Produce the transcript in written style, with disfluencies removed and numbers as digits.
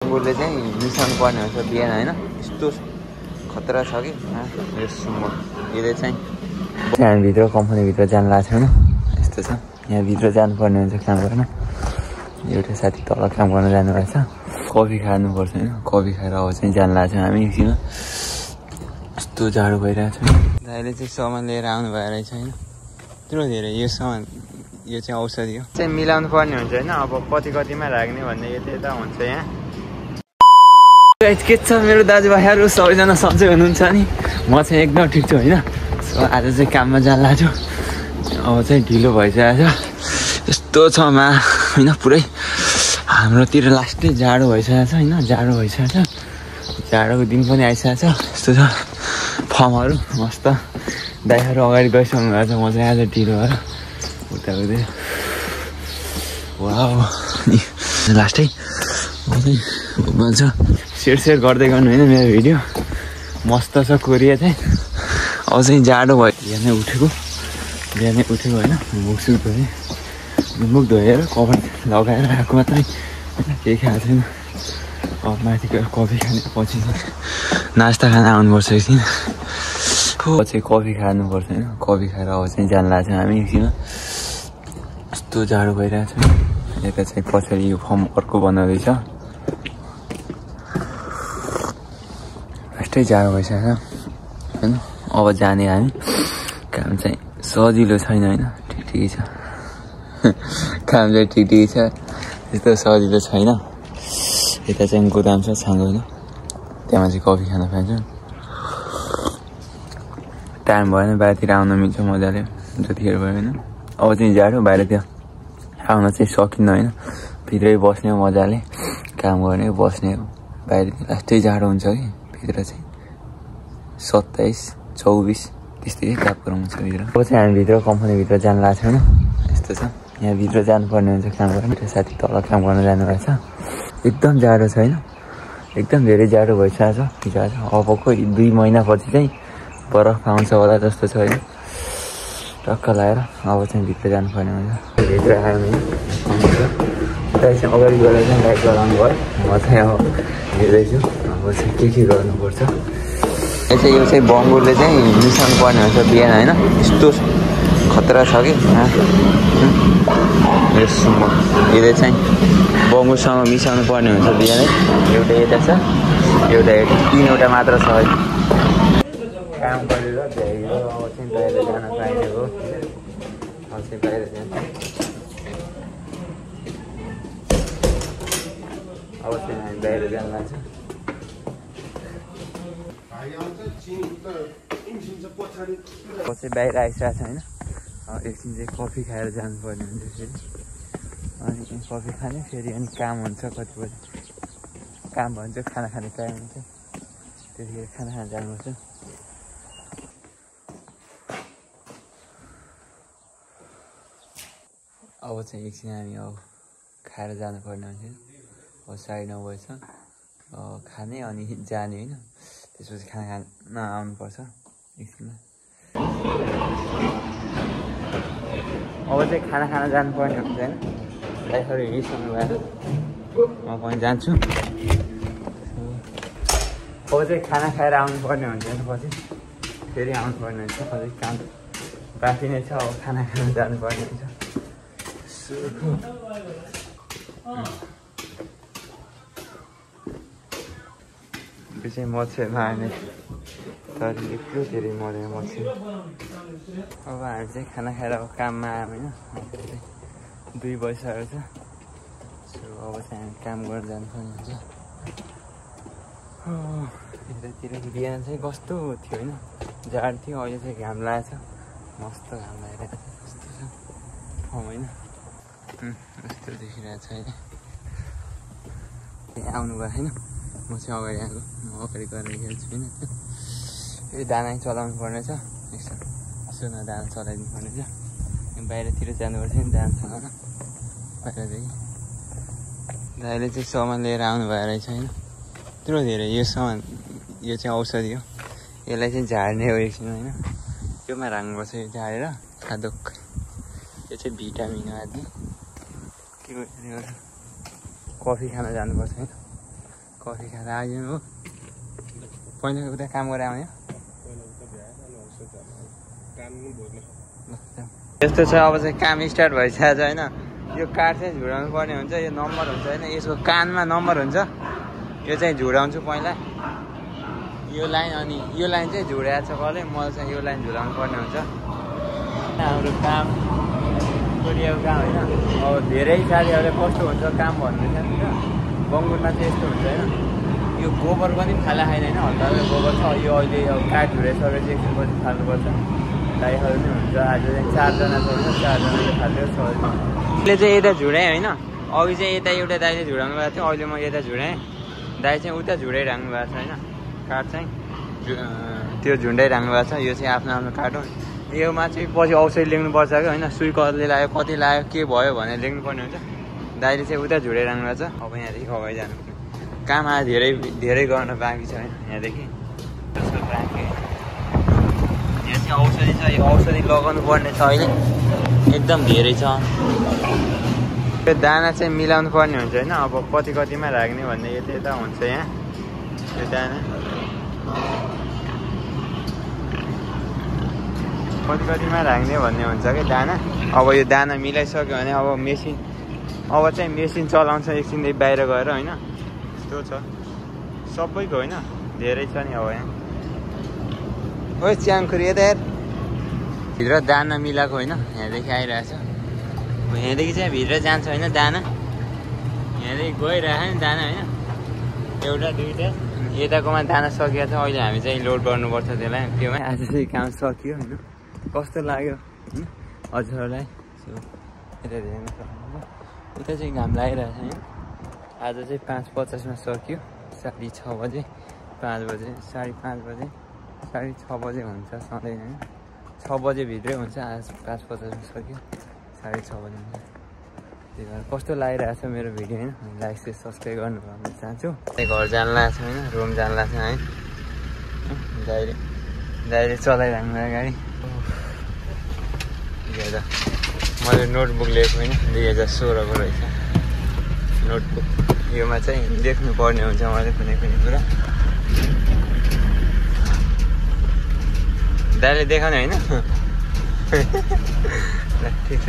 बङ्गुरले चाहिँ मिसाउनु पर्ने हुन्छ बिहान होइन यस्तो खतरा छ कि यो सुमो यसले चाहिँ हामीभित्र कम्पनीभित्र जानु लाग्छ होइन यस्तो छ यहाँभित्र जानुपर्ने हुन्छ काम गर्न एउटा साथी तल काम गर्न जानुभएको छ कफी खानुपर्छ होइन कफी खाएर अब चाहिँ जानु लाग्छ हामी एकछिनमा यस्तो जाडो भइरहेको छ दाइले चाहिँ सामान लिएर आउनु भएर रहेछ होइन यत्रो धेरै यो सामान यो चाहिँ औषधि हो चाहिँ मिलाउनु पर्ने हुन्छ होइन अब कतिमा राख्ने भन्ने यता हुन्छ यहाँ के छ मेरो दाजुभाइहरू सबैजना सन्चै हुनुहुन्छ नि म चाहिँ एकदम ठिक छु होइन आज चाहिँ काममा जानु लाग्छु अब चाहिँ ढिलो भइसकेको छ यस्तो छ होइन पुरै हाम्रोतिर लास्टै जाडो भइसकेको छ होइन जाडो भइसकेको छ जाडोको दिन पनि आइसकेको छ यस्तो छ फर्महरू मस्त दाइहरू अगाडि गइसक्नु भएको छ म चाहिँ आज ढिलो भएर उता उतै वाउ लास्टै भन्छ सेयर गर्दै गर्नु होइन मेरो भिडियो मस्त छ कोरिया चाहिँ अब चाहिँ जाडो भयो बिहानै उठेको होइन मुख धोएर कभर लगाएर आएको मात्रै केही खाएको छैन अब माथि गएर कफी खाने पछि नास्ता खान आउनुपर्छ एकछिन चाहिँ कफी खानुपर्छ होइन कफी खाएर अब चाहिँ जानु लाग्छ हामी एकछिनमा यस्तो जाडो भइरहेको छ यता चाहिँ पछाडि यो फर्म अर्को बनाउँदैछ यस्तै जाडो भइसक्यो होइन अब जाने हामी काम चाहिँ सजिलो छैन होइन ठिकै छ काम चाहिँ ठिकै छ त्यस्तो सजिलो छैन यता चाहिँ गोदाम छ छाङ्गो होइन त्यहाँ चाहिँ कफी खान पाइन्छ टाइम भएन बाहिरतिर आउन मिल्छ मजाले जतिखेर भयो होइन अब चाहिँ जाडो बाहिरतिर आउन चाहिँ सकिन्न होइन भित्रै बस्ने मजाले काम गर्ने बस्ने बाहिरतिर लास्टै जाडो हुन्छ कि भित्र चाहिँ 27, 24 त्यस्तै तापक्रम हुन्छ भित्र अब चाहिँ हामीभित्र कम्पनीभित्र जानु लाग्छ होइन यस्तो छ यहाँभित्र जानुपर्ने हुन्छ काम गर्न एउटा साथी तल काम गर्न जानुभएको छ एकदम जाडो छ होइन एकदम धेरै जाडो भइसकेको छ अबको 2 महिनापछि चाहिँ बरफ आउँछ होला जस्तो छ होइन टक्क लगाएर अब चाहिँ भित्र जानुपर्ने हुन्छ भित्र आयो भने दाइ चाहिँ अगाडि गएर चाहिँ लाइट गराउनु भयो म चाहिँ अब हेर्दैछु अब चाहिँ के गर्नुपर्छ यो चाहिँ बङ्गुरले चाहिँ मिसाउनु पर्ने हुन्छ बिहान होइन यस्तो खतरा छ कि यो सुमो यसले चाहिँ बङ्गुरसँग मिसाउनु पर्ने हुन्छ बिहानै एउटा यता छ एउटा 3वटा मात्र छ है काम गरेर भ्याइयो अब चाहिँ बाहिर जान पाइने हो अब चाहिँ बाहिर जान्छ अब चाहिँ हामी बाहिर जान लाग्छ चाहिँ बाहिर आइसकेको छ होइन एकछिन चाहिँ कफी खाएर जानुपर्ने हुन्छ फेरि अनि कफी खाने फेरि अनि काम हुन्छ कति बजी काम भन्छ खाना खाने टाइम हुन्छ त्यतिखेर खाना खान जानुपर्छ अब चाहिँ एकछिन हामी अब खाएर जानुपर्ने हुन्छ अब 9:30 बजेछ खाने अनि जाने होइन त्यसपछि खाना खान आउनुपर्छ एकछिनमा अब चाहिँ खाना खान जानुपर्ने हुन्छ होइन दाइहरू हिँडिसक्नु भएर म पनि जान्छु अब चाहिँ खाना खाएर आउनुपर्ने हुन्छ होइन पछि फेरि आउनुपर्ने हुन्छ अझै काम बाँकी नै छ अब खाना खान जानुपर्ने हुन्छ यो चाहिँ मच्छरमा आउने तर यत्रो धेरै मऱ्यो मच्छर अब हामी चाहिँ खाना खाएर अब काममा आयौँ होइन 2 बजिसकेको छ सो अब चाहिँ हामी काम गरेर जानुपर्ने हुन्छ यतातिर बिहान चाहिँ कस्तो थियो होइन जाड थियो अहिले चाहिँ घाम लागेको छ मस्त घाम लागेको छ कस्तो छ ठाउँ होइन यस्तो देखिरहेको छ अहिले आउनु भयो होइन म चाहिँ अगाडि आएको म अगाडि गएर हेर्छु होइन फेरि दाना चलाउनु पर्ने छ यसो न दाना चलाइदिनु पर्ने छ बाहिरतिर जानुपर्छ नि दाना चलाउन बाहिरदेखि दाइले चाहिँ सामान लिएर आउनु भएर रहेछ होइन यत्रो धेरै यो सामान यो चाहिँ औषधि हो यसलाई चाहिँ झार्ने हो एकछिन होइन त्योमा राख्नुपर्छ यो झारेर खादोक यो चाहिँ भिटामिन हो आदि के गर्नु कफी खान जानुपर्छ होइन कफी खाँदा आइदिनु हो पहिला उता काम गरेर आउने यस्तो छ अब चाहिँ काम स्टार्ट भइसकेको छ होइन यो काठ चाहिँ झुडाउनु पर्ने हुन्छ यो नम्बर हुन्छ होइन यसको कानमा नम्बर हुन्छ यो चाहिँ झुडाउँछु पहिला यो लाइन अनि यो लाइन चाहिँ झुडाएको छ कसले मलाई चाहिँ यो लाइन झुडाउनु पर्ने हुन्छ हाम्रो काम गरिएको काम होइन अब धेरै साथीहरूले कस्तो हुन्छ काम भन्दैछ नि त बङ्गुरमा चाहिँ यस्तो हुन्छ होइन यो गोबर पनि फाला खाइन होइन हल्का हल्का गोबर छ यो अहिले अब काठ झुडाइसकेपछि एकछिनपछि फाल्नुपर्छ दाइहरू पनि हुन्छ आज चाहिँ 4 जना छ होइन 4 जनाले फाल्यो अहिले चाहिँ यता झुडाएँ होइन अघि चाहिँ यता एउटा दाइले झुडाउनु भएको थियो अहिले म यता झुडाएँ दाइ चाहिँ उता झुडाइराख्नु भएको छ होइन काठ चाहिँ त्यो झुन्डाइराख्नु भएको छ यो चाहिँ आफ्नो आफ्नो काठ हो योमा चाहिँ पछि औषधि लेख्नुपर्छ कि होइन सुई कसले लाग्यो कति लाग्यो के भयो भनेर लेख्नुपर्ने हुन्छ दाइले चाहिँ उता झुडाइराख्नु भएको छ अब यहाँदेखि अगाडि जानुपर्ने काम आज धेरै गर्न बाँकी छ होइन यहाँदेखि त्यसको बाँकी यहाँ चाहिँ औषधि छ यो औषधि लगाउनु पर्ने छ अहिले एकदम धेरै छ यो दाना चाहिँ मिलाउनु पर्ने हुन्छ होइन अब कतिमा राख्ने भन्ने यता हुन्छ यहाँ यो दाना कतिमा राख्ने भन्ने हुन्छ कि दाना अब यो दाना मिलाइसक्यो भने अब मेसिन चलाउँछ एकछिनदेखि बाहिर गएर होइन यस्तो छ सबैको होइन धेरै छ नि अब यहाँ ओ च्याङखुरी यता भित्र दाना मिलाएको होइन यहाँदेखि आइरहेछ यहाँदेखि चाहिँ भित्र जान्छ होइन दाना यहाँदेखि गइरहेछ नि दाना होइन एउटा दुईवटा यताकोमा दाना सकिएको छ अहिले हामी चाहिँ लोड गर्नुपर्छ त्यसलाई त्योमा आज चाहिँ काम सकियो होइन कस्तो लाग्यो होइन हजुरहरूलाई यता धेरै उता चाहिँ घाम लागिरहेछ होइन आज चाहिँ 5:50मा सकियो 6:30 बजे 5 बजे 5:30 बजे 6:30 बजे हुन्छ सधैँ होइन 6 बजेभित्रै हुन्छ आज 5:50मा सकियो 6:30 बजे हुन्छ त्यही भएर कस्तो लागिरहेछ मेरो भिडियो होइन लाइक चाहिँ सब्सक्राइब गर्नु भन्न चाहन्छु घर जानु लागेको छ होइन रुम जानु लाग्छ है दाइले चलाइराख्नु भयो गाडी मैले नोटबुक लिएको होइन 2016 को रहेछ नोटबुक योमा चाहिँ लेख्नु पर्ने हुन्छ मैले कुनै कुरा दाइले देखाउने होइन ल ठिक छ